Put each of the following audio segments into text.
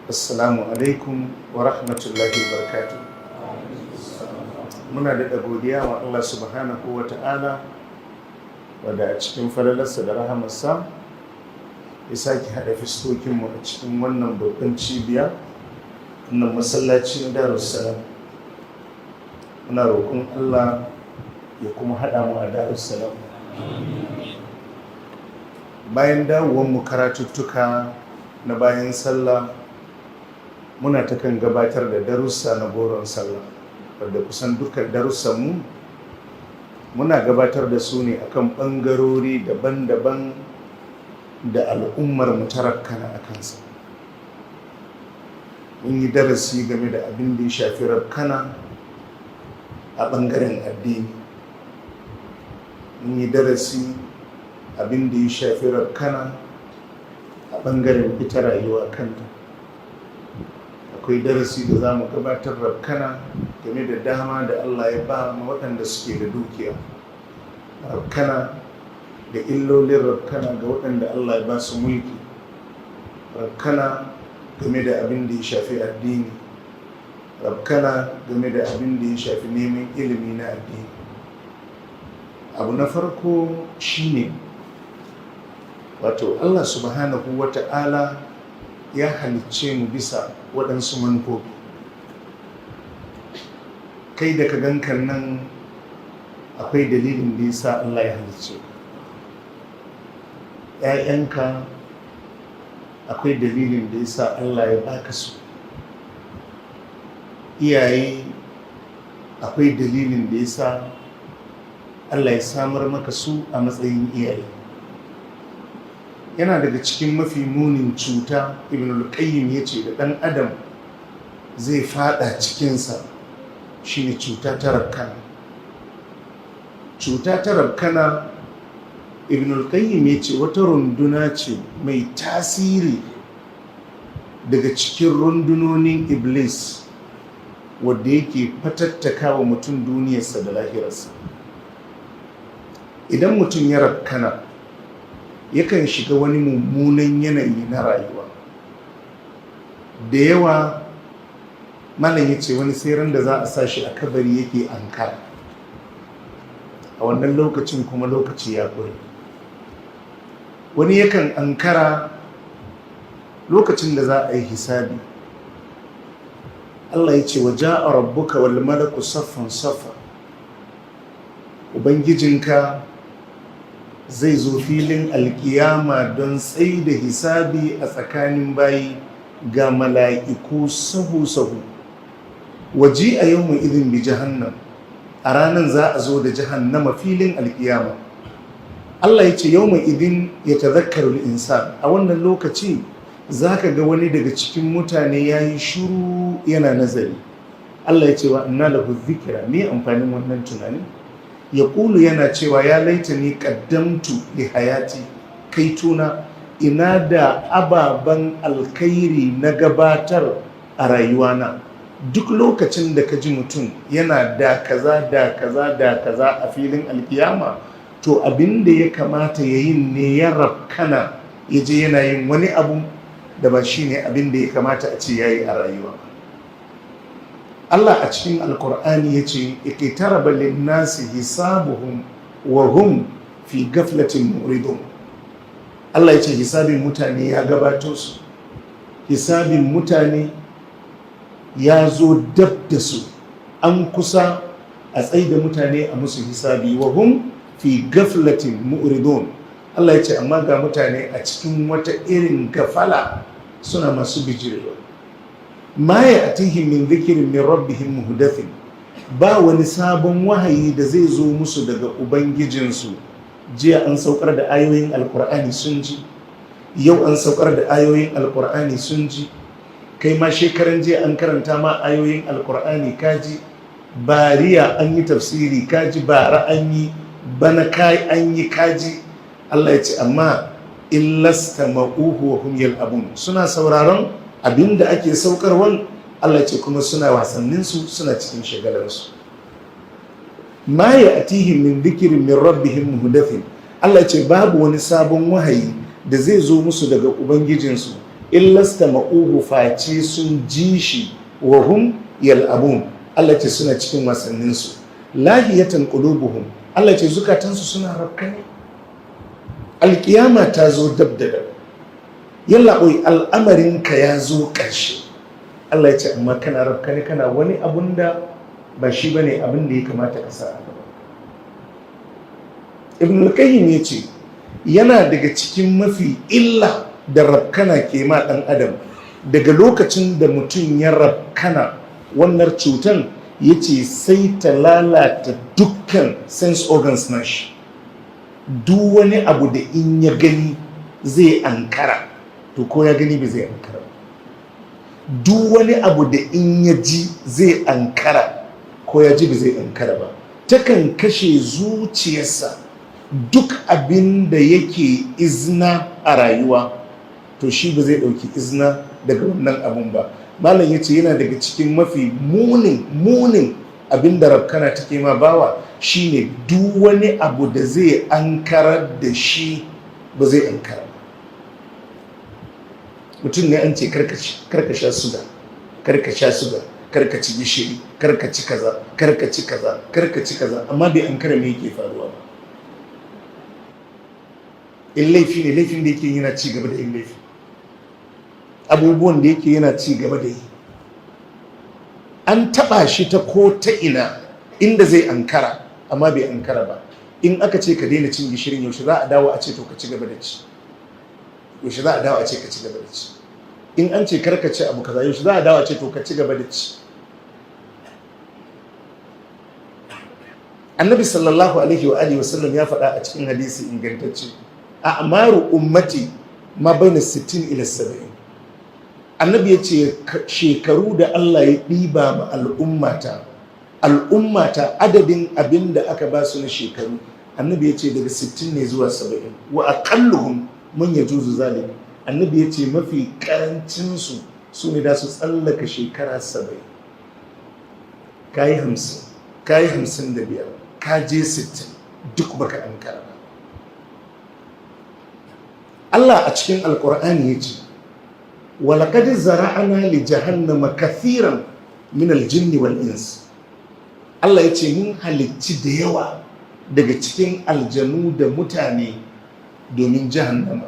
Assalamu alaikum wa rahmatullahi wa barakatuh. Muna da godiya wa Allah subhanahu wa ta'ala wadda a cikin falalarsa da rahamarsa ya sake haɗa fiskokinmu a cikin wannan babban cibiya, wannan masallaci na Darussalam. Muna roƙon Allah ya kuma haɗa mu a Darussalam. Bayan dawowanmu karatuttuka na bayan sallah, muna ta kan gabatar da darussa na goron sallah, wadda kusan dukkan darussanmu muna gabatar da su ne akan ɓangarori daban-daban da al'ummar mu ta rakkana a kansa. Mun yi darasi game da abin da ya shafi rakkana a ɓangaren addini. Mun yi darasi abin da ya shafi rakkana a ɓangaren ita rayuwa kanta. Akwai darasi da za mu gabatar rabkana game da dama da Allah ya ba ma waɗanda suke da dukiya, rabkana da illolin rabkana ga waɗanda Allah ya ba su mulki, rabkana game da abin da ya shafi addini, rabkana game da abin da ya shafi neman ilimi na addini. Abu na farko shine wato Allah subhanahu wa ta'ala ya halicce mu bisa waɗansu manufofi. Kai da ka gankan nan akwai dalilin da ya sa Allah ya halicce ka. ‘Ya'yanka akwai dalilin da ya sa Allah ya baka su. Iyaye akwai dalilin da ya sa Allah ya samar maka su a matsayin iyaye. Yana daga cikin mafi munin cuta, Ibn al-Qayyim ya ce da ɗan adam zai fada cikinsa shine cuta ta rabkana. Cuta ta rabkana, Ibn al-Qayyim ya ce wata runduna ce mai tasiri daga cikin rundunonin Iblis wadda yake fatattaka wa mutum duniyarsa da lahirarsa. Idan mutum ya rabkana, yakan shiga wani mummunan yanayi na rayuwa. Da yawa malam ya ce wani tseren da za a sa shi a kabari yake ankara, a wannan lokacin kuma lokaci ya ƙure. Wani yakan ankara lokacin da za a yi hisabi. Allah ya ce wa ja'a rabbuka wal malaku saffan saffa, ubangijinka zai zo filin alkiyama don tsaye da hisabi a tsakanin bayi ga mala'iku sahu-sahu. Waji a yau mai izin bi jahannam, a ranar za a zo da jahannama filin alkiyama. Allah ya ce yau mai izin ya tazakkar insan, a wannan lokaci za ka ga wani daga cikin mutane ya yi shuru yana nazari. Allah ya ce wa ina lahu zikira, me amfanin wannan tunani? Ya ƙulu yana cewa ya laita ni ƙaddamtu li hayati, kai tuna ina da ababen alkhairi na gabatar a rayuwana. Duk lokacin da ka ji mutum yana da kaza da kaza da kaza a filin alkiyama, to abin da ya kamata ya yi ne ya rabkana ya je yana yin wani abu da ba shi ne abin da ya kamata a ce ya yi a rayuwa. Allah a cikin alkur'ani ya ce iqtaraba lin-nasi hisabuhum wa hum fi ghaflatin muridun. Allah ya ce hisabin mutane ya gabato su, hisabin mutane ya zo dab da su, an kusa a tsaye da mutane a musu hisabi wa hum fi ghaflatin muridun. Allah ya ce amma ga mutane a cikin wata irin gafala suna masu bijirewa. Ma ya atihim min zikirin min rabbihim muhdathin, ba wani sabon wahayi da zai zo musu daga ubangijinsu. Jiya an saukar da ayoyin alkur'ani sun ji, yau an saukar da ayoyin alkur'ani sun ji, kai ma shekaran jiya an karanta ma ayoyin alkur'ani kaji, bariya an yi tafsiri kaji, bara an yi, bana kai an yi kaji. Allah ya ce amma illasta ma'uhu wa hum yal'abun, suna sauraron abinda ake saukarwan. Allah ce kuma suna wasanninsu, suna cikin shagalarsu. Ma ya atihim min dhikirin min rabbihim muhdathin, Allah ce babu wani sabon wahayi da zai zo musu daga ubangijinsu illasta ma'uhu face sun ji shi wa hum yal'abun. Allah ce suna cikin wasanninsu. Lahiyatan qulubuhum, Allah ce zukatansu suna rafkane. Alƙiyama ta zo dab da dab, yalla oi al'amarinka ya zo ƙarshe. Allah ya ce amma kana rafkane, kana wani abun da ba shi bane abin da ya kamata ka sa. Ibn al-Qayyim ya ce yana daga cikin mafi illa da rafkana ke ma ɗan adam daga lokacin da mutum ya rafkana wannan cutan, ya ce sai ta lalata dukkan sense organs nashi. Duk wani abu da in ya gani zai ankara, to ko ya gani bai zai ankara. Duk wani abu da in ya ji zai ankara, ko ya ji bai zai ankara ba. Takan kashe zuciyarsa. Duk abin da yake izina a rayuwa, to shi ba zai ɗauki izina daga wannan abun ba. Malam ya ce yana daga cikin mafi munin abin da rafkana take ma bawa, shine duk wani abu da zai ankarar da shi ba zai ankara ba. Mutum ne an ce karka sha suga, karka ci gishiri, karka ci kaza, amma bai ankara me yake faruwa ba. In laifi ne, laifin da yake yana ci gaba da yin laifi, abubuwan da yake yana ci gaba da yi. An taba shi ta ko ta ina inda zai ankara, amma bai ankara ba. In aka ce ka daina cin gishirin, yaushe za a dawo a ce to ka ci gaba da ci? Yaushe za a dawo a ce ka ci gaba da ci? In an ce karka ci abu kaza, yaushe za a dawo a ce to ka ci gaba da ci? Annabi sallallahu alaihi wa alihi wasallam ya faɗa a cikin hadisi ingantacce, a amaru ummati ma baina 60 ila 70. Annabi ya ce shekaru da Allah ya ɗiba ma al'ummata adadin abin da aka ba su na shekaru, annabi ya ce daga 60 ne zuwa 70. Wa aqalluhum man yajuzu zalik, annabi ya ce mafi karancinsu su ne da su tsallaka shekara 70. Kayi 50, kayi 55, ka je 60, duk baka ankara ba. Allah a cikin alkur'ani ya ce walaqad zara'ana li jahannama kathiran min aljinni wal ins. Allah ya ce mun halicci da yawa daga cikin aljanu da mutane domin jahannama.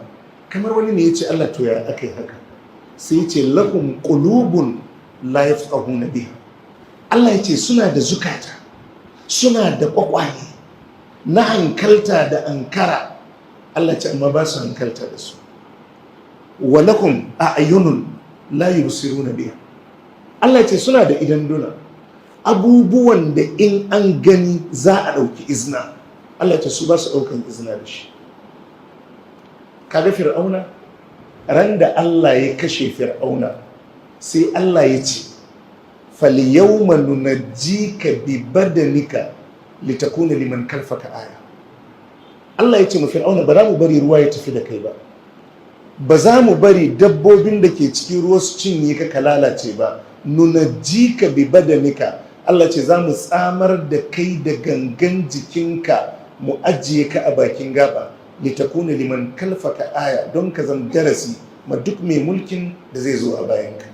Kamar wani ne ya ce Allah to ya akai haka, sai ya ce lahum qulubun la yafqahuna biha. Allah ya ce suna da zukata, suna da kwakwale na hankalta da ankara, Allah ce amma ba su hankalta da su. Walakum a'yunun la yubsiruna biha. Allah ce suna da idan duna, abubuwan da in an gani za a ɗauki izina, Allah ce su ba su ɗaukan izina da shi. Kaga Fir'auna, ran da Allah ya kashe Fir'auna, sai Allah ya ce falyawma nunajjika bi badanika litakuna liman khalfaka aya. Allah ya ce mu Fir'auna, ba za mu bari ruwa ya tafi da kai ba, ba za mu bari dabbobin da ke cikin ruwa su cinye ka lalace ba. Nunajjika bi badanika, Allah ce za mu tsamar da kai da gangan jikinka, mu ajiye ka a bakin gaba, litakuna liman khalfaka aya, don ka zama darasi ma duk mai mulkin da zai zo a bayanka.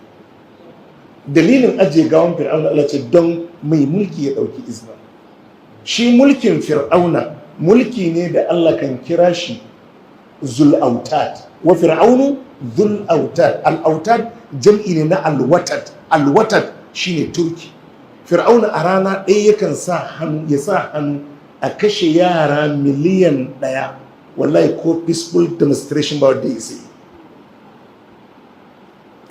Dalilin ajiye gawan Fir'auna, Allah ce don mai mulki ya ɗauki izina. Shi mulkin Fir'auna mulki ne da Allah kan kira shi zul'autad, wa fir'aunu zul'autad. Al'autad jam'i ne na alwatad. Alwatad shine turki. Fir'auna a rana ɗaya yakan sa hannu a kashe yara miliyan 1. Wallahi ko peaceful demonstration ba wanda ya sai.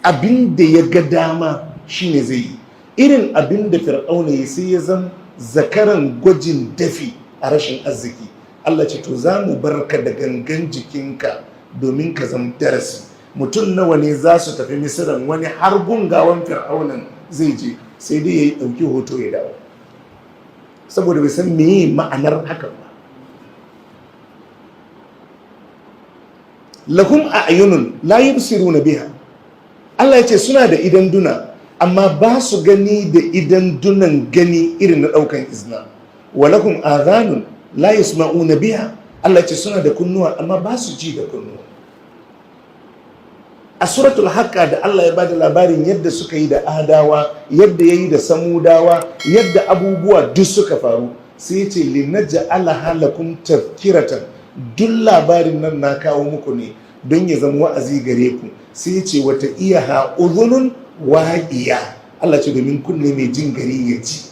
Abin da ya ga dama shine zai yi. Irin abin da Fir'auna ya sai ya zama zakaran gwajin dafi a rashin arziki. Allah ce to za mu barka da gangan jikinka domin ka zama darasi. Mutum nawa ne za su tafi Misiran, wani har gungawan Fir'aunan zai je, sai dai ya yi ɗauki hoto ya dawo, saboda bai san meye ma'anar hakan ba. Lahum a'yunun la yubsiruna biha. Allah ya ce suna da idan duna, amma ba su gani da idan dunan gani irin na ɗaukan izina. Walahum adhanun la yasma'una biha. Allah ce suna da kunnuwa, amma ba su ji da kunnuwa. a suratul haqqa da Allah ya bada labarin yadda suka yi da adawa, yadda yayi da samudawa, yadda abubuwa duk suka faru, sai ya ce linaj'alaha lakum tadhkiratan, duk labarin nan na kawo muku ne don ya zama wa'azi gare ku. Sai ya ce wata iyaha udhunun wa'iya, Allah ce domin kunne mai jin gari ya ji.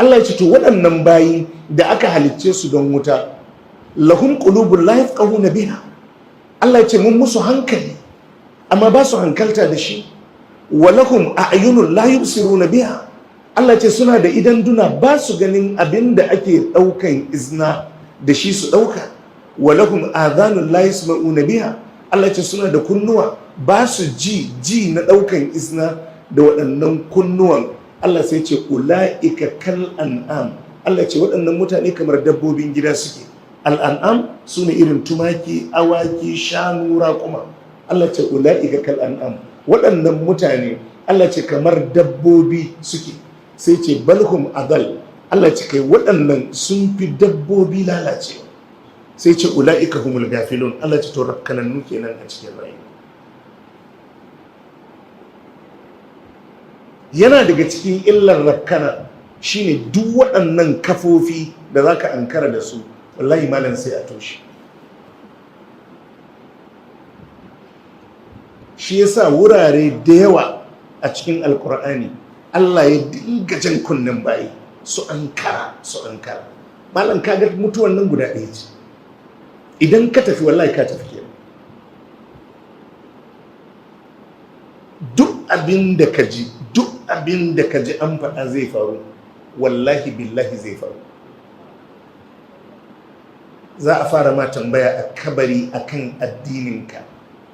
Allah ya ce to waɗannan bayi da aka halicce su don wuta, lahum qulubun la yafqahuna biha, Allah ya ce mun musu hankali amma ba su hankalta da shi. Wa lahum a'yunun la yubsiruna biha, Allah ya ce suna da idan duna ba su ganin abin da ake ɗaukan izna da shi su ɗauka. Wa lahum adhanun la yasma'una biha, Allah ya ce suna da kunnuwa ba su ji na ɗaukan izna da waɗannan kunnuwan. Allah sai ce ula'ika kal an'am, Allah ce waɗannan mutane kamar dabbobin gida suke. Al'an'am su ne irin tumaki, awaki, shanu, raƙuma. Allah ce ula'ika kal an'am, waɗannan mutane Allah ce kamar dabbobi suke. Sai ce balhum adal, Allah ce kai waɗannan sun fi dabbobi lalacewa. Sai ce ula'ika humul gafilun, Allah ce to rakkanannu kenan a cikin rayuwa. Yana daga cikin illar rakkana shine duk waɗannan kafofi da za ka ankara da su, wallahi malam sai a toshe. Shi yasa wurare da yawa a cikin alkur'ani Allah ya dinga jan kunnen bayi su ankara. Malam ka ga mutuwan nan guda ɗaya ce, idan ka tafi wallahi ka tafi kenan. Duk abin da ka ji an faɗa zai faru, wallahi billahi zai faru. Za a fara ma tambaya a kabari akan addininka.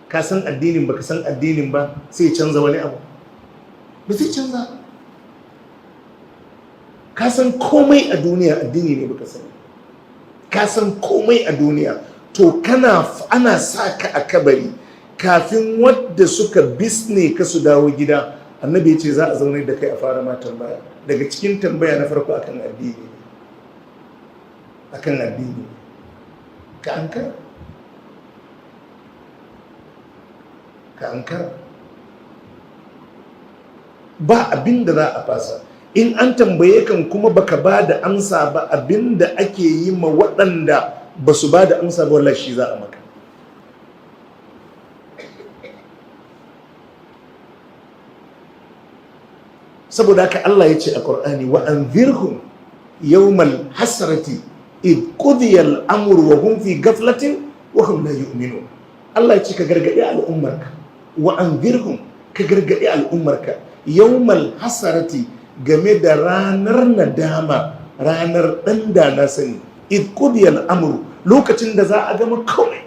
Ka san addinin baka san addinin ba, sai canza wani abu ba zai canza. Ka san komai a duniya, addini ne baka sani. Ka san komai a duniya, to ana sa ka a kabari kafin wadda suka bisne ka su dawo gida. Annabi ya ce za a zaune da kai a fara ma tambaya. Daga cikin tambaya na farko akan addini, ka ankara. Ba abin da za a fasa. In an tambaye kan kuma baka ba da amsa ba, abin da ake yi ma waɗanda ba su ba da amsa ba, wallahi shi za a maka. Saboda haka Allah ya ce a Qur'ani wa anzirhum yawmal hasrati id qudiya al-amru wa hum fi ghaflatin wa hum la yu'minun. Allah ya ce ka gargadi al'ummarka, wa anzirhum, ka gargadi al'ummarka yawmal hasrati, game da ranar nadama, ranar dan da na sani. Id qudiya al-amru, lokacin da za a gama komai,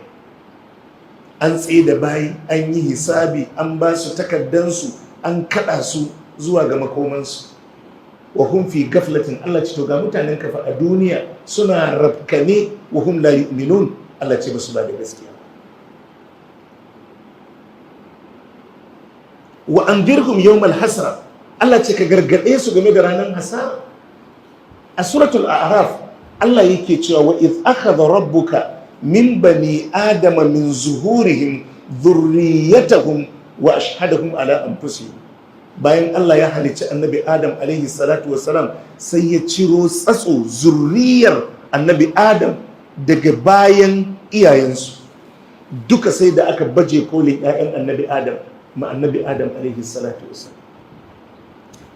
an tsaye da bayi, an yi hisabi, an ba su takaddansu, an kada su zuwa ga makomansu. Wa hum fi gaflatin, Allah ce to ga mutanen kafa a duniya suna rabkane, wa hum la yu'minun, Allah ce ba su ba da gaskiya. Wa andirhum yawmal hasra, Allah ce ka gargade su game da ranar hasara. A suratul a'raf Allah yake cewa wa iz akhadha rabbuka min bani adama min zuhurihim dhurriyyatahum wa ashhadahum ala anfusihim. Bayan Allah ya halicci annabi Adam alaihi salatu wassalam, sai ya ciro tsatso zurriyar annabi Adam daga bayan iyayensu duka, sai da aka baje kolin 'ya'yan annabi Adam ma annabi Adam alaihi salatu wassalam.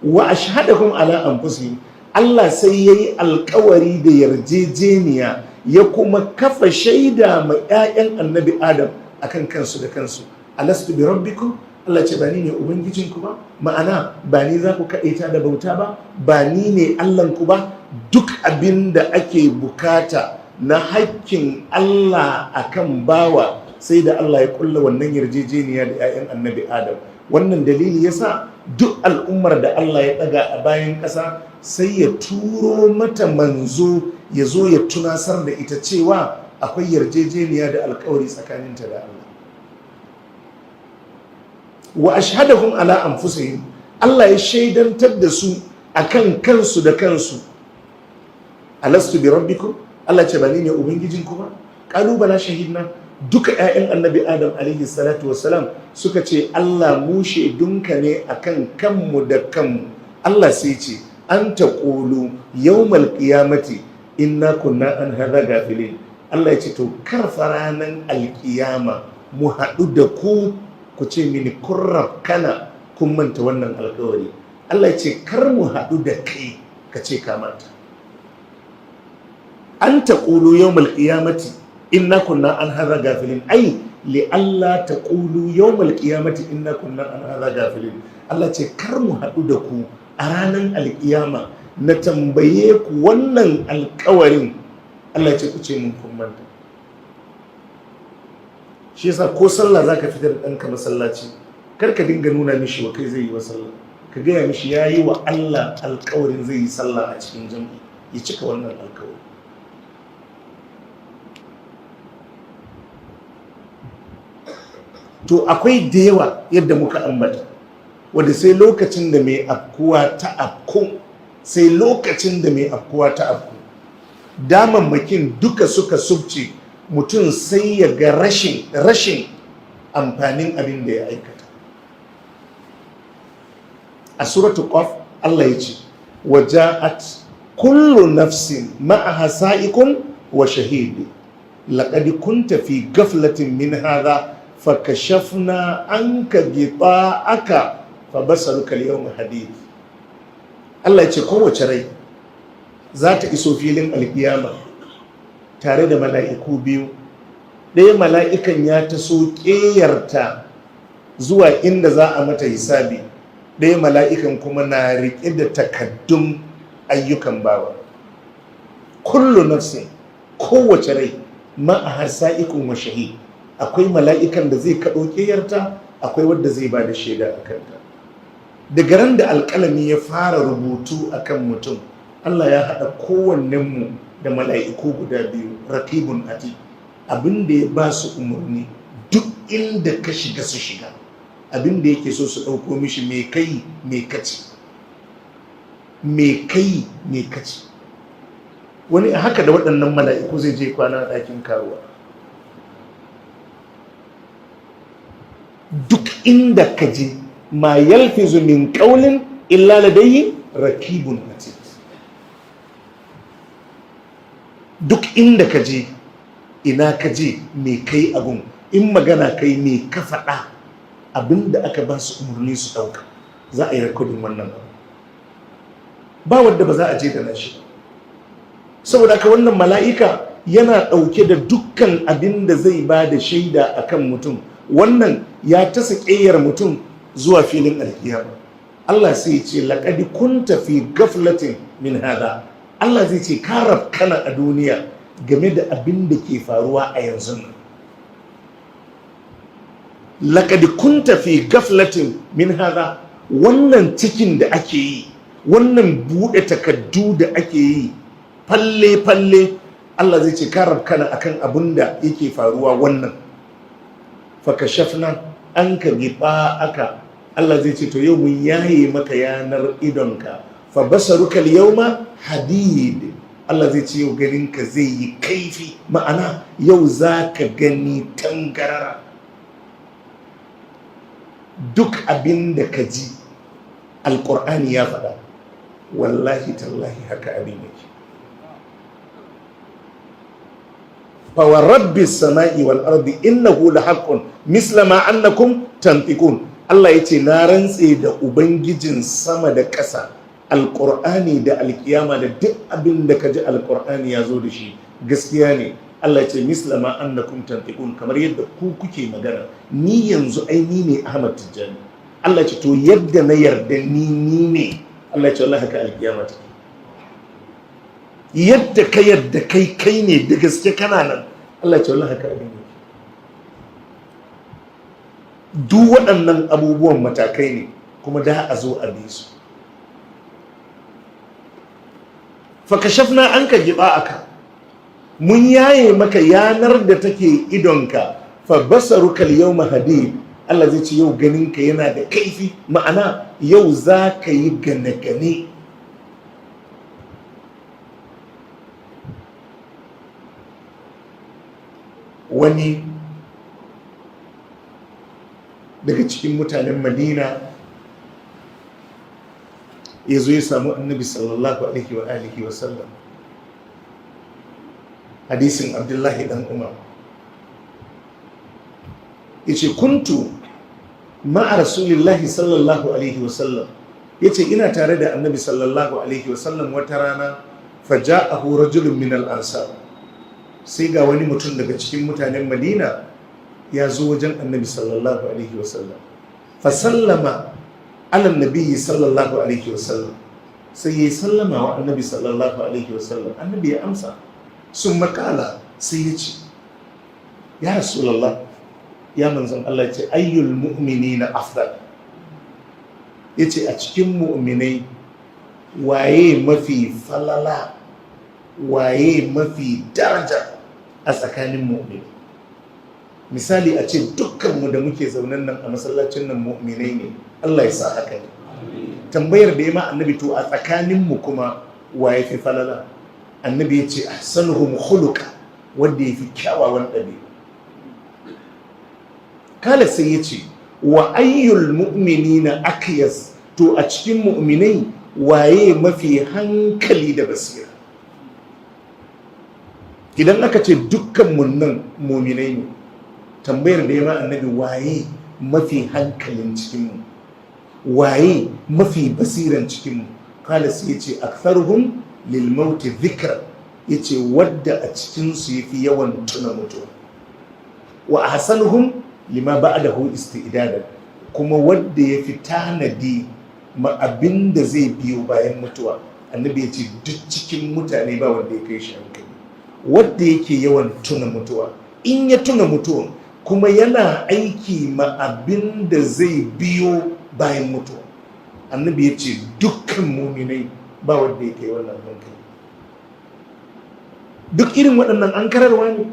Wa ashhadahum ala anfusihim, Allah sai yayi alkawari da yarjejeniya, ya kuma kafa shaida ma 'ya'yan annabi Adam akan kansu da kansu. Alastu bi rabbikum, Allah ce ba ni ne ubangijinku ba, ma'ana ba ni za ku kaɗaita da bauta ba, ba ni ne Allahnku ba. Duk abin da ake bukata na hakkin Allah akan bawa, sai da Allah ya kulla wannan yarjejeniya da 'ya'yan annabi Adam. Wannan dalili yasa duk al'ummar da Allah ya ɗaga a bayan ƙasa, sai ya turo mata manzo ya zo ya tunasar da ita cewa akwai yarjejeniya da alkawari tsakaninta da Allah. Wa ashhadahum ala anfusihim, Allah ya shaidantar da su akan kansu da kansu. Alastu bi rabbikum, Allah ce ba ni ne ubangijinku ba. Qalu bala shahidna, duka 'ya'yan annabi adam alaihi salatu wassalam suka ce Allah mu shaidunka ne akan kanmu da kanmu. Allah sai ce an taqulu yawmal qiyamati inna kunna an hadha gafilin. Allah ya ce to karfa ranan alkiyama mu haɗu da ku ce mini kurrab kana kun manta wannan alkawari. Allah ya ce kar mu haɗu da kai ka ce ka manta. An taqulu yawmal qiyamati inna kunna an hadha gafilin, ai li Allah taqulu yawmal qiyamati inna kunna an hadha gafilin. Allah ce kar mu haɗu da ku a ranar alkiyama na tambaye ku wannan alkawarin. Allah ce ku ce mun kun manta. Shi yasa ko sallah zaka fitar da ɗanka masallaci, kar ka dinga nuna mishi wa kai zai yi wa sallah, ka gaya mishi ya yi wa Allah alkawarin zai yi sallah a cikin jam'i, ya cika wannan alkawari. To akwai da yawa yadda muka ambata, wadda sai lokacin da mai afkuwa ta afku, sai lokacin da mai afkuwa ta afku, damammakin duka suka subce, mutum sai ya ga rashin amfanin abin da ya aikata. A suratul Qaf Allah ya ce waja'at kullu nafsin ma'aha sa'ikun wa shahid laqad kunta fi ghaflatin min hadha fakashafna anka ghita'aka fabasaruka al-yawma hadid. Allah ya ce kowace rai za ta iso filin alkiyama tare da mala'iku biyu. Ɗaya mala'ikan ya taso ƙeyarta zuwa inda za a mata hisabi, ɗaya mala'ikan kuma na riƙe da takaddun ayyukan bawa. Kullu nafsin, kowace rai ma'ahar sa'ikun wa shahid, akwai mala'ikan da zai kaɗo ƙeyarta, akwai wadda zai ba da shaida a kanta. Daga ran da alƙalami ya fara rubutu a kan mutum, Allah ya haɗa kowannenmu da mala'iku guda biyu, raqibun atid. Abin da ya ba su umarni duk inda ka shiga su shiga, abin da yake so su ɗauko mishi mai kai mai kaci, mai kai mai kaci. Wani a haka da waɗannan mala'iku zai je kwana a ɗakin karuwa. Duk inda ka je ma yalfizu min qawlin illa ladayhi raqibun atid. Duk inda ka je, ina ka je mai kai abun, in magana kai mai ka faɗa, abinda aka ba su umarni su ɗauka, za a yi rikodin wannan abu. Ba wadda ba za a je da nashi. Saboda ka wannan mala'ika yana ɗauke da dukkan abin da zai ba da shaida a kan mutum. Wannan ya tasa ƙeyar mutum zuwa filin alkiyama. Allah sai ce laƙadi kunta fi gaflatin min hada. Allah zai ce ka rafkana a duniya game da abin da ke faruwa a yanzu nan. Laƙadi kunta fi gaflatin min hada. Wannan cikin da ake yi, wannan buɗe takaddu da ake yi, falle-falle, Allah zai ce ka rafkana akan abin da yake faruwa wannan. Fakashafna an ka giɓa aka. Allah zai ce to yau mun yaye maka yanar idonka. Fa basaruka al-yawma hadid. Allah zai ce yau ganinka zai yi kaifi, ma'ana yau za ka gani tangarara. Duk abin da ka ji alƙur'ani ya faɗa, wallahi tallahi haka abin yake. Fa wa rabbi samai wal ardi innahu lahaqqun misla ma annakum tantiqun. Allah yace na rantse da ubangijin sama da ƙasa, alƙur'ani da alƙiyama da duk abin da ka ji alƙur'ani ya zo da shi gaskiya ne. Allah ce mislama annakum tantiqun, kamar yadda ku kuke magana. Ni yanzu ai ni ne Ahmad Tijjani. Allah ce to yadda na yarda ni ne. Allah ce wallahi haka alƙiyama take. Yadda ka yadda kai ne da gaske kana nan. Allah ce wallahi haka abin yake. Duk waɗannan abubuwan matakai ne kuma da a zo a bi su. Fakashafna anka aka. Mun yaye maka yanar da take idonka. Fa basaruka al-yawma hadid. Allah zai ce yau ganinka yana da kaifi, ma'ana yau za ka yi gane-gane. Wani daga cikin mutanen Madina ya zo ya samu annabi sallallahu alaihi wa alihi wa sallam. Hadisin Abdullahi dan Umar yace kuntu ma'a rasulillahi sallallahu alaihi wa sallam, yace ina tare da annabi sallallahu alaihi wa sallam wata rana, faja'ahu rajulun min al-ansar, sai ga wani mutum daga cikin mutanen Madina ya zo wajen annabi sallallahu alaihi wa sallam, fa sallama ala nabiyyi sallallahu alaihi wa sallam, sai ya sallama wa annabi sallallahu alaihi wa sallam. Annabi ya amsa, sun makala sai ya ce, ya rasulullah, ya manzon Allah, ce ayyul mu'minina afdal, yace a cikin mu'minai waye mafi falala, waye mafi daraja a tsakanin mu'mini. Misali a ce dukkanmu da muke zaunan nan a masallacin nan mu'minai ne, Allah ya sa haka ne. Tambayar da ya ma annabi, to a tsakaninmu kuma waye fi falala? Annabi ya ce ahsanuhum khuluqa, wanda ya fi kyawawan ɗabi'u. Kala sai ya ce wa ayyul mu'minina akyas, to a cikin mu'minai waye mafi hankali da basira? Idan aka ce dukkan mun nan mu'minai ne, tambayar da ya ma annabi, waye mafi hankalin cikinmu, waye mafi basiran cikinmu? Kala sai ya ce aktharuhum lil mauti dhikra, yace wadda a cikinsu yafi yawan tuna mutuwa. Wa ahsanuhum lima ba'dahu isti'dadan, kuma wadda yafi tanadi ma abinda zai biyo bayan mutuwa. Annabi yace duk cikin mutane ba wanda ya kai shi hankali, wadda yake yawan tuna mutuwa. In ya tuna mutuwa kuma yana aiki ma abinda zai biyo bayan mutuwa, annabi yace dukkan mu'minai ba wanda ya kai wannan hankali. Duk irin waɗannan an kararwa ne.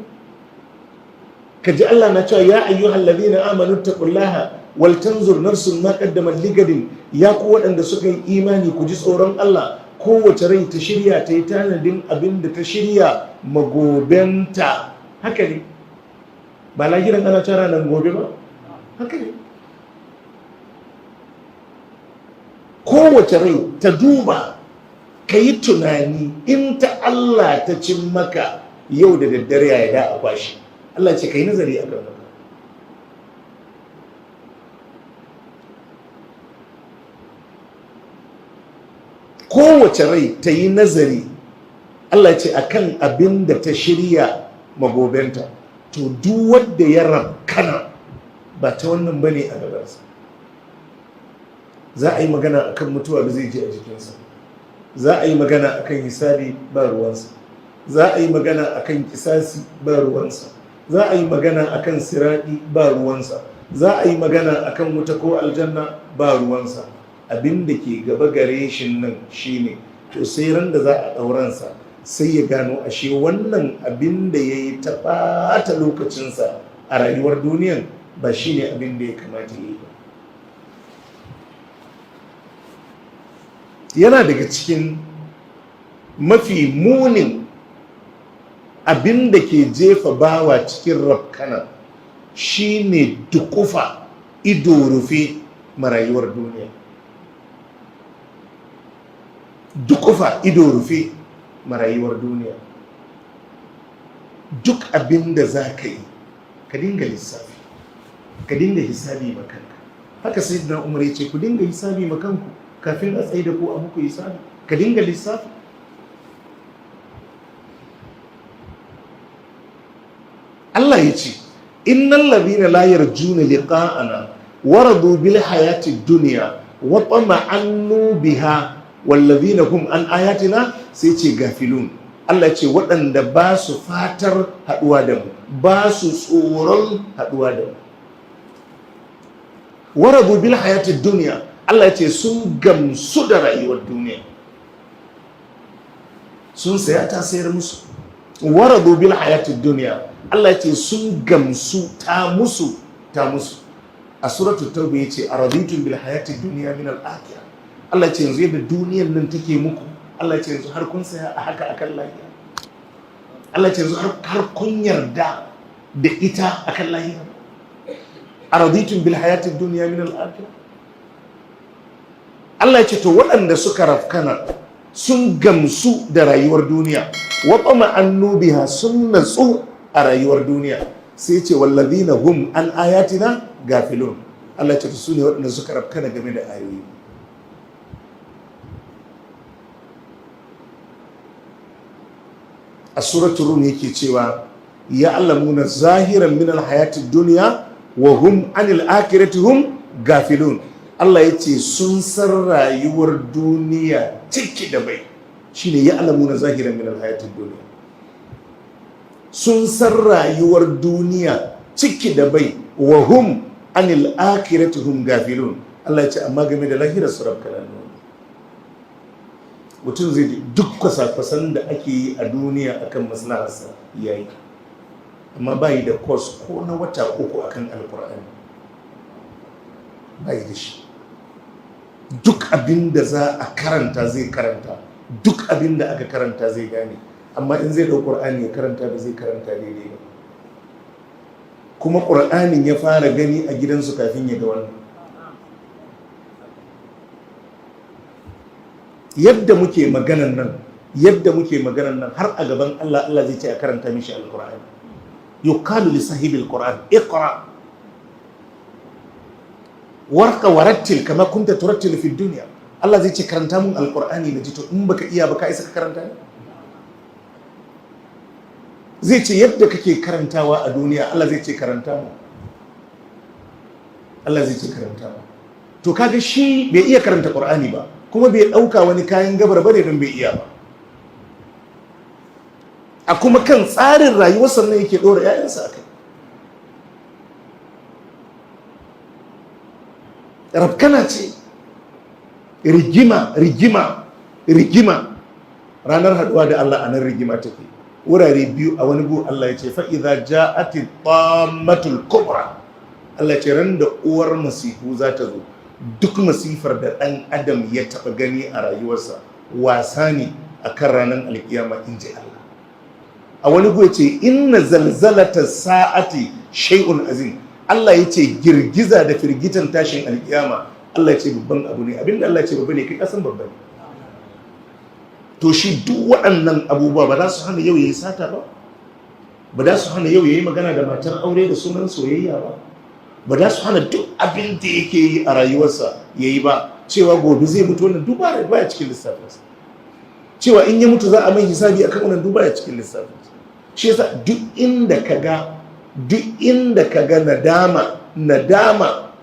Ka ji Allah na cewa ya ayyuhal ladina amanu taqullaha wal tanzur nafsun ma qaddamat ligadin, ya ku waɗanda suka yi imani ku ji tsoron Allah, kowace rai ta shirya ta yi tanadin abin da ta shirya magobenta. Haka ne, ba lahiran ana tara nan gobe ba? Haka ne. Kowace rai ta duba, ka yi tunani, in ta Allah ta cin maka yau da daddare ya da a kwashi. Allah ce ka yi nazari a kan haka. Kowace rai ta yi nazari, Allah ce a kan abin da ta shirya magobenta. To duk wanda ya rabkana ba ta wannan bane a gabansa. Za a yi magana akan mutuwa da zai je a jikinsa, za a yi magana akan hisabi ba ruwansa, za a yi magana akan kisasi ba ruwansa, za a yi magana akan siradi ba ruwansa, za a yi magana akan wuta ko aljanna ba ruwansa. Abin da ke gaba gare shi nan shine, to sai ran da za a ɗauransa sai ya gano ashe wannan abin da ya yi ta ɓata lokacinsa a rayuwar duniyan ba shine abin da ya kamata ya yi ba. Yana daga cikin mafi munin abin da ke jefa bawa cikin rafkana shine dukufa ido rufe marayuwar duniya. Dukufa ido rufe marayuwar duniya. Duk abin da za ka yi, ka dinga lissafi, ka dinga hisabi makanka. Haka sayyidina Umar ya ce ku dinga hisabi makanku kafin a tsaye da ku a muku hisabi. Ka dinga lissafi. Allah ya ce innal ladhina la yarjuna liqa'ana waradu bil hayati dunya wa tama'annu biha wal ladhina hum an ayatina sai ce gafilun. Allah ce waɗanda ba su fatar haɗuwa da mu, ba su tsoron haɗuwa da mu. Waradu bil hayati dunya, Allah ce sun gamsu da rayuwar duniya, sun saya ta sayar musu. Waradu bil hayati dunya, Allah ce sun gamsu ta musu. A suratul tauba yace araditum bil hayati dunya min al akhirah. Allah ce yanzu yadda duniyar nan take muku, Allah ce yanzu har kun saya a haka akan lahira. Allah ce yanzu har kun yarda da ita akan lahira. araditun bil hayatid dunya min al-akhirah. Allah ya ce to waɗanda suka rafkana sun gamsu da rayuwar duniya wa tama'annu biha sun natsu a rayuwar duniya, sai ce wallazina hum an ayatina gafilun. Allah ya ce su ne waɗanda suka rafkana game da ayoyi. A suratul rum yake cewa ya'lamuna zahiran min al-hayatid dunya wa hum anil akhirati hum gafilun. Allah ya ce sun san rayuwar duniya ciki da bai, shi ne ya alamu na zahiran min alhayatun duniya. Sun san rayuwar duniya ciki da bai, wa hum anil akhirati hum gafilun. Allah ya ce amma game da lahirar su rabkana nuna. Mutum zai ji duk kwasa-kwasan da ake yi a duniya akan maslaharsa yayi, amma bayi da kwas ko na wata uku akan alkur'ani, bayi da shi. Duk abin da za a karanta zai karanta, duk abin da aka karanta zai gane, amma in zai ɗau ƙur'ani ya karanta ba zai karanta daidai ba. Kuma ƙur'anin ya fara gani a gidansu kafin ya ga wannan. Yadda muke maganan nan har a gaban Allah zai ce a karanta mishi alƙur'ani. Yuqalu li sahibil qur'an iqra warka warattil kama kunta turattil fi dunya. Allah zai ce karanta mun alqur'ani da jito, in baka iya baka isa ka karanta ne. Zai ce yadda kake karantawa a duniya Allah zai ce karanta mu, Allah zai ce karanta mu. To kaga shi bai iya karanta qur'ani ba, kuma bai dauka wani kayan gabar bane don bai iya ba. A kuma kan tsarin rayuwar sannan yake dora ƴaƴansa akai. Rafkana ce, rigima ranar haduwa da Allah a nan rigima take. Wurare biyu a wani gu Allah ya ce fa'iza ja'ati tammatul kubra. Allah ya ce ran da uwar masifu za ta zo, duk masifar da ɗan adam ya taɓa gani a rayuwarsa wasa ne a kan ranar alkiyama, in ji Allah. A wani gu ya ce inna zalzalata sa'ati shay'un azim. Allah ya ce girgiza da firgitan tashin alkiyama, Allah ya ce babban abu ne. Abinda Allah ya ce babba ne, kai kasan babba ne. To shi duk waɗannan abubuwa ba za su hana yau yayi sata ba, ba za su hana yau yayi magana da matar aure da sunan soyayya ba, ba za su hana duk abin da yake yi a rayuwarsa yayi ba. Cewa gobe zai mutu, wannan duba baya cikin lissafinsa. Cewa in ya mutu za a mai hisabi akan wannan duba ya cikin lissafinsa. Shi yasa duk inda ka ga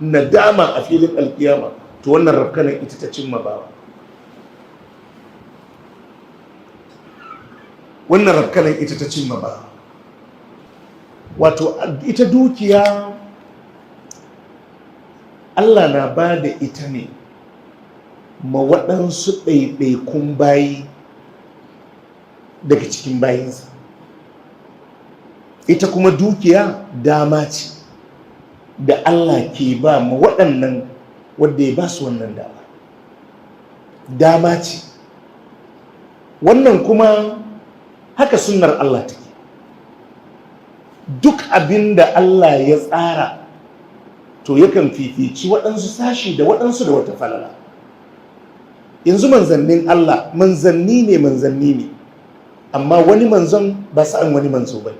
nadama a filin alkiyama, to wannan rafkanan ita ta cimma bawa. Wannan rafkanan ita ta cimma bawa. Wato ita dukiya Allah na ba da ita ne ma waɗansu ɗaiɗaikun bayi daga cikin bayinsa. Ita kuma dukiya dama ce da Allah ke ba ma waɗannan wadda ya ba su wannan dama. Dama ce. Wannan kuma haka sunnar Allah take. Duk abin da Allah ya tsara to yakan fifici waɗansu sashi da waɗansu da wata falala. Yanzu manzannin Allah manzanni ne, amma wani manzon ba sa'an wani manzo ba.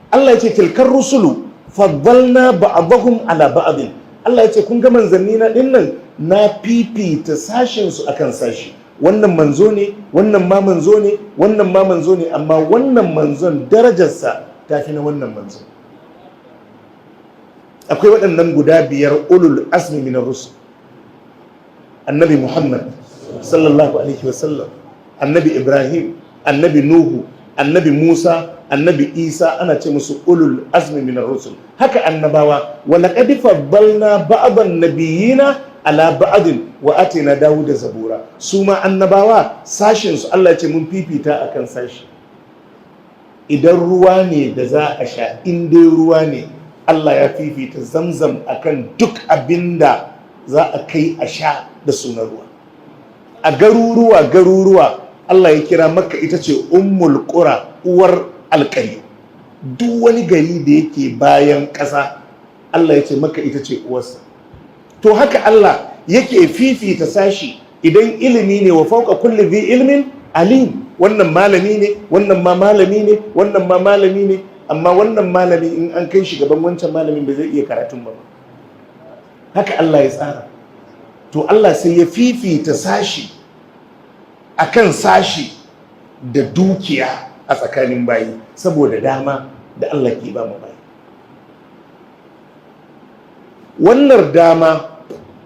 Allah ya ce tilkar rusulu faddalna ba'dahum ala ba'd. Allah ya ce kun ga manzanni na dinnan na fifita sashin su akan sashi. Wannan manzo ne, wannan ma manzo ne, wannan ma manzo ne, amma wannan manzon darajarsa ta fi na wannan manzo. Akwai waɗannan guda biyar ulul azmi minar rusul. Annabi Muhammad sallallahu alaihi wasallam, Annabi Ibrahim, Annabi Nuhu, Annabi Musa, Annabi Isa, ana ce musu ulul azmi minar rusul. Haka annabawa, wa laqad faddalna ba'dan nabiyina ala ba'din wa atina Dawuda zabura. Su ma annabawa sashin su Allah ce mun fifita akan sashi. Idan ruwa ne da za a sha, in dai ruwa ne, Allah ya fifita Zamzam akan duk abinda za a kai a sha da sunan ruwa. A garuruwa Allah ya kira Makka ita ce ummul qura, uwar alƙari. Duk wani gari da yake bayan ƙasa Allah ya ce Makka ita ce uwarsa. To haka Allah yake fifita sashi idan ilimi ne wa fauka kulli dhi ilmin alim, wannan malami ne, wannan ma malami ne, wannan ma malami ne, amma wannan malami in an kai shi gaban wancan malamin ba zai iya karatun ba. Haka Allah ya tsara. To Allah sai ya fifita sashi akan sashi da dukiya a tsakanin bayi saboda dama da Allah ke ba mu bayi. Wannan dama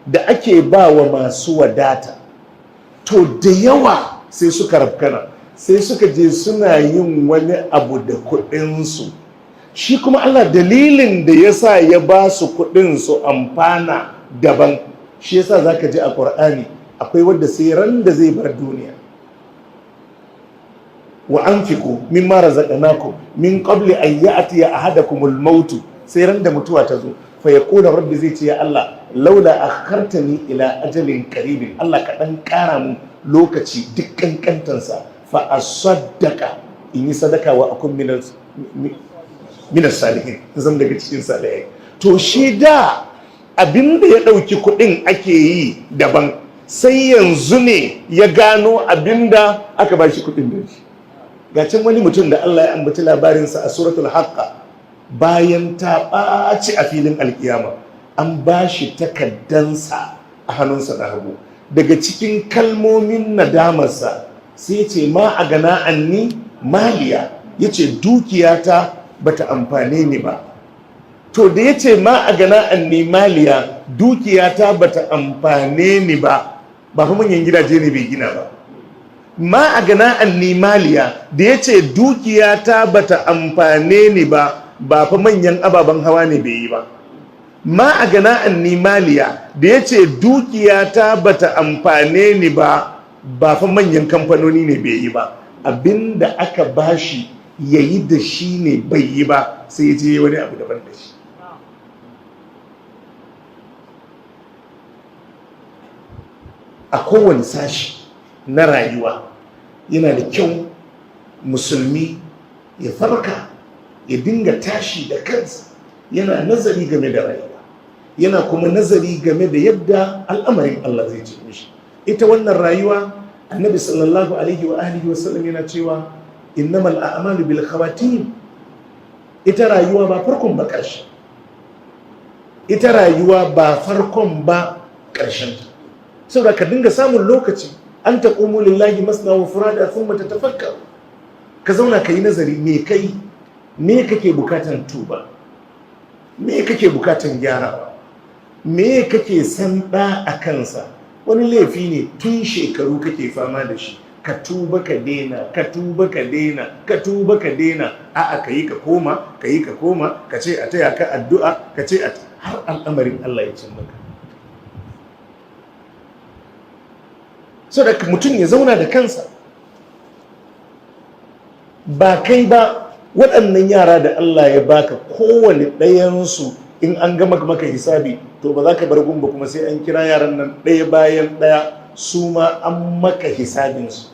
da ake ba wa masu wadata, to da yawa sai suka rafkana, sai suka je suna yin wani abu da kuɗinsu. Shi kuma Allah dalilin da ya sa ya ba su kuɗin su amfana daban. Shi yasa za ka ji a ƙur'ani akwai wadda sai ran da zai bar duniya, wa anfiqu mimma razaqnakum min qabli an ya'tiya ahadakumul maut, sai ran da mutuwa ta zo fa yaqulu rabbi, zai ce ya Allah laula akhartani ila ajalin qaribin, Allah ka dan kara mu lokaci duk kankantansa fa asaddaqa, in yi sadaka wa akun minas salihin, zan daga cikin salihai. To shi da abinda ya dauki kudin ake yi daban, sai yanzu ne ya gano abinda aka bashi kudin da shi. Ga can wani mutum da Allah ya ambaci labarinsa a suratul haqqa, bayan ta ɓaci a filin alkiyama an ba shi takaddansa a hannunsa na hagu. Daga cikin kalmomin nadamarsa sai ce ma a gana anni maliya, ya ce dukiyata bata amfane ni ba. To da ya ce ma a gana anni maliya, dukiyata bata amfane ni ba, ba fa manyan gidaje ne bai gina ba. Ma a gana anni maliya da ya ce dukiyata bata amfane ni ba, ba fa manyan ababen hawa ne bai yi ba. Ma a gana anni maliya da ya ce dukiyata bata amfane ni ba, ba fa manyan kamfanoni ne bai yi ba. Abinda aka bashi ya yi da shi ne bai yi ba, sai ya je wani abu daban da shi. A kowane sashi na rayuwa yana da kyau musulmi ya farka, ya dinga tashi da kansa, yana nazari game da rayuwa, yana kuma nazari game da yadda al'amarin Allah zai ce mishi. Ita wannan rayuwa, annabi sallallahu alaihi wa alihi wa sallam yana cewa innamal a'malu bil khawatim. Ita rayuwa ba farkon ba ƙarshe, ita rayuwa ba farkon ba ƙarshen ta. Saboda ka dinga samun lokaci, an taqumu lillahi masna wa furada thumma tatafakkaru, ka zauna ka yi nazari, me kai, me kake bukatan tuba, me kake bukatan gyara, me kake sanda a kansa. Wani laifi ne tun shekaru kake fama da shi, ka tuba ka dena, ka tuba ka dena, ka tuba ka dena. A'a, ka yi ka koma, ka yi ka koma, ka ce a taya ka addu'a, ka ce har al'amarin Allah ya cin maka. So da mutum ya zauna da kansa, ba kai ba waɗannan yara da Allah ya baka, kowane ɗayansu in an gama maka hisabi, to ba za ka bar gumba kuma sai an kira yaran nan ɗaya bayan ɗaya, su ma an maka hisabinsu.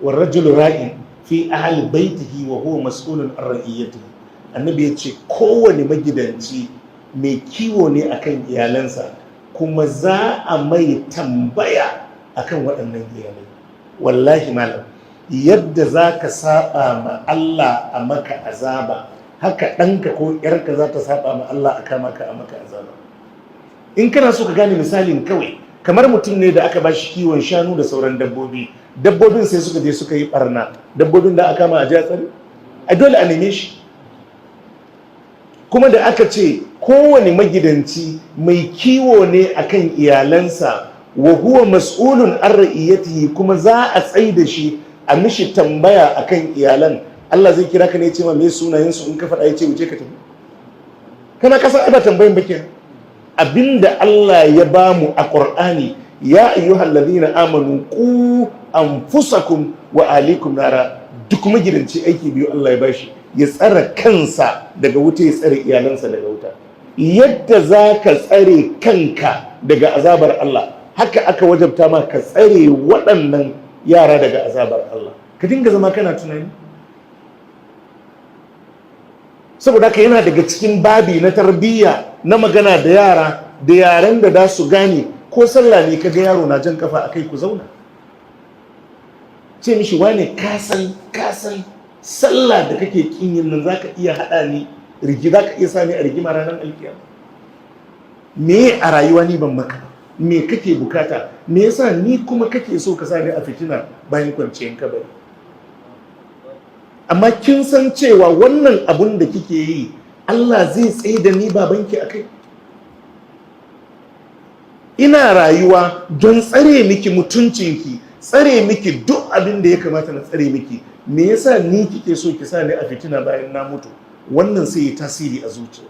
Wa rajulu ra'in fi ahli baitihi wa huwa mas'ulun an ra'iyatihi. Annabi ya ce kowane magidanci mai kiwo ne akan iyalansa, kuma za a mai tambaya akan waɗannan iyalai. Wallahi malam, yadda za ka saba ma Allah a maka azaba, haka ɗanka ko ‘yarka za ta saba ma Allah a kama ka a maka azaba. In kana so ka gane misalin kawai, kamar mutum ne da aka ba shi kiwon shanu da sauran dabbobi, dabbobin sai suka je suka yi barna, dabbobin da aka ma a jatsari, a dole a neme shi. Kuma da aka ce kowane magidanci mai kiwo ne akan iyalansa, wa huwa mas'ulun an ra'iyatihi, kuma za a tsai da shi a mishi tambaya akan iyalan. Allah zai kira ka ne, ce ma me sunayen su, in ka faɗa ya ce wuce ka tafi. Kana kasa ai ba tambayin ba kenan. Abinda Allah ya bamu a Qur'ani, ya ayyuhal ladina amanu qu anfusakum wa ahlikum nara. Duk magidanci aiki biyu Allah ya bashi, ya tsare kansa daga wuta, ya tsare iyalansa daga wuta. Yadda za ka tsare kanka daga azabar Allah, haka aka wajabta ma ka tsare waɗannan yara daga azabar Allah. Ka dinga zama kana tunani, saboda haka yana daga cikin babi na tarbiyya na magana da yara da yaren da su gane. Ko sallah ne kaga yaro na jan kafa akai, ku zauna, ce mishi wane kasan sallah da kake kin yin nan zaka iya hada ni zaka iya sani a rigima ranar alkiyama. Me a rayuwa ni ban maka, me kake bukata, me yasa ni kuma kake so ka sani a fitina bayan kwanciyar kabari? Amma kin san cewa wannan abun da kike yi Allah zai tsaye da ni babanki akai. Ina rayuwa don tsare miki mutuncinki, tsare miki duk abin da ya kamata na tsare miki. Me yasa ni kike so ki sani a fitina bayan na mutu? Wannan sai ya tasiri a zuciya.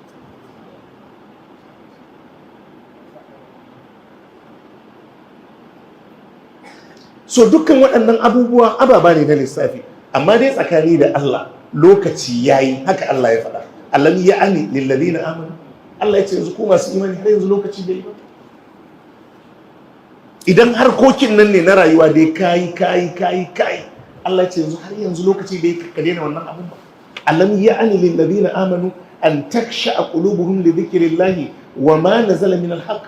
So dukkan waɗannan abubuwa ababa ne na lissafi, amma dai tsakani da Allah lokaci yayi, haka Allah ya faɗa. Alam ya'ani lil ladina amanu. Allah ya ce yanzu ku masu imani har yanzu lokaci bai ba. Idan harkokin nan ne na rayuwa dai kai Allah ya ce yanzu lokaci bai ka daina wannan abun ba. Alam ya'ani lil ladina amanu an taksha'a qulubuhum li dhikrillahi wa ma nazala min al-haqq.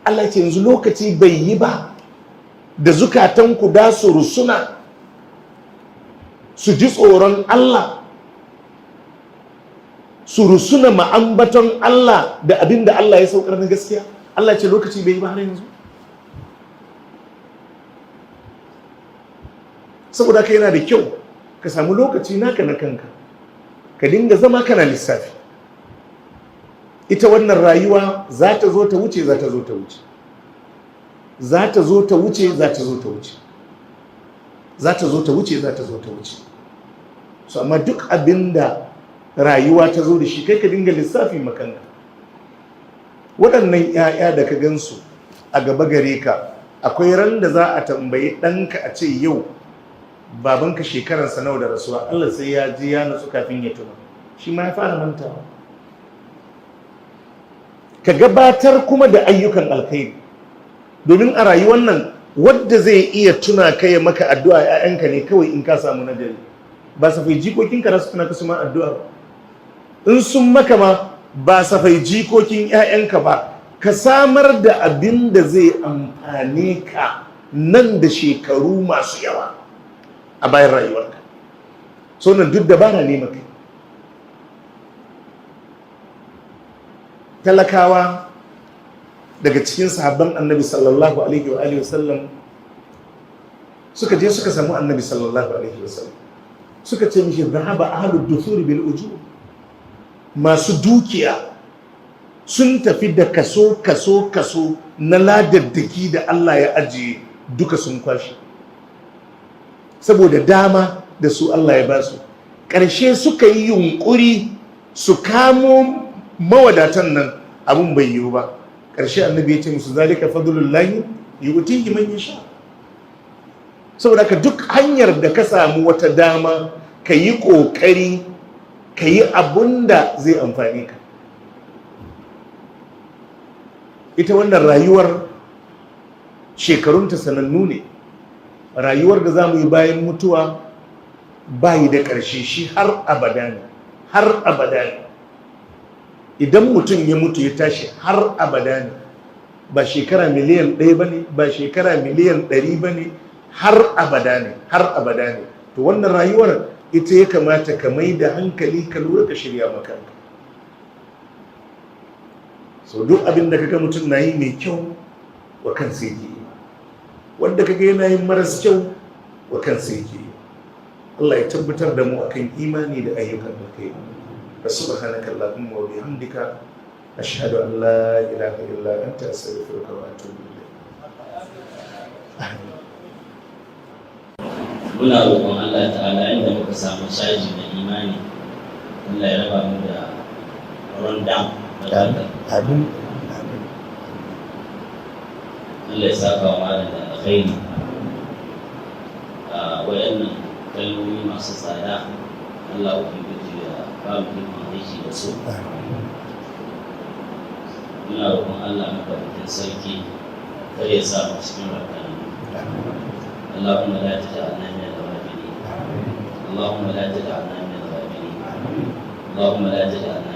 Allah ya ce yanzu lokaci bai yi ba da zukatanku da su rusuna su ji tsoron Allah, su rusuna ma'ambaton Allah da abin da Allah ya saukar na gaskiya. Allah ce lokaci bai yi ba har yanzu. Saboda ka yana da kyau ka samu lokaci naka na kanka, ka dinga zama kana lissafi. Ita wannan rayuwa za ta zo ta wuce, za ta zo ta wuce, za ta zo ta wuce, za ta zo ta wuce, za ta zo ta wuce, za ta zo ta wuce. So amma duk abinda rayuwa ta zo da shi kai ka dinga lissafi makanka. Waɗannan 'ya'ya da ka gansu a gaba gare ka, akwai ran da za a tambayi ɗanka a ce yau babanka shekaransa nawa da rasuwa, Allah sai ya ji ya nutsu kafin ya tuna, shi ma ya fara mantawa. Ka gabatar kuma da ayyukan alkhairi, domin a rayuwar nan wadda zai iya tuna kai maka addu'a 'ya'yanka ne kawai in ka samu nadari. Ba safai jikokinka za su tuna ka su ma addu'a ba. In sun maka ma ba safai jikokin 'ya'yanka ba. Ka samar da abin da zai amfane ka nan da shekaru masu yawa a bayan rayuwarka. So nan duk dabara ne maka. Talakawa daga cikin sahabban annabi sallallahu alaihi wa alihi wasallam suka je suka samu annabi sallallahu alaihi wasallam suka ce mishi dhahaba ahlud duthuri bil ujur. Masu dukiya sun tafi da kaso na ladaddaki da Allah ya ajiye duka sun kwashi, saboda dama da su Allah ya basu. Ƙarshe suka yi yunƙuri su kamo mawadatan nan, abun bai yiwu ba. Ƙarshe annabi ya ce musu zalika fadlullahi yu'tihi man yasha. Saboda ka duk hanyar da ka samu wata dama ka yi ƙoƙari ka yi abun da zai amfani ka. Ita wannan rayuwar shekarunta sanannu ne, rayuwar da za mu yi bayan mutuwa bayi da ƙarshe, shi har abada ne, har abada ne. Idan mutum ya mutu ya tashi har abada ne, ba shekara miliyan 1 ba ne, ba shekara miliyan 100 ba ne, har abada ne, har abada ne. To wannan rayuwar ita ya kamata ka mai da hankali ka lura ka shirya maka. So duk abin da kaga mutum na yi mai kyau wa kansa yake yi, wanda kaga yana yin maras kyau wa kansa yake yi. Allah ya tabbatar da mu akan imani da ayyukan da kai. Subhanaka Allahumma wa bihamdika ashhadu an la ilaha illa anta astaghfiruka wa atubu ilayk. Muna roƙon Allah ta'ala inda muka samu shaji da imani, Allah ya raba mu da rundown. Amin. Allah ya saka wa malam da alkhairi. Wayannan kalmomi masu tsada, Allah ubangiji ya ba mu ikon aiki da su. Muna roƙon Allah madaukakin sarki kar ya sa mu cikin rakana. Allahumma la taj'alna min al-ghafilin. Allahumma la taj'alna min al-ghafilin. اللهم لا تجعلنا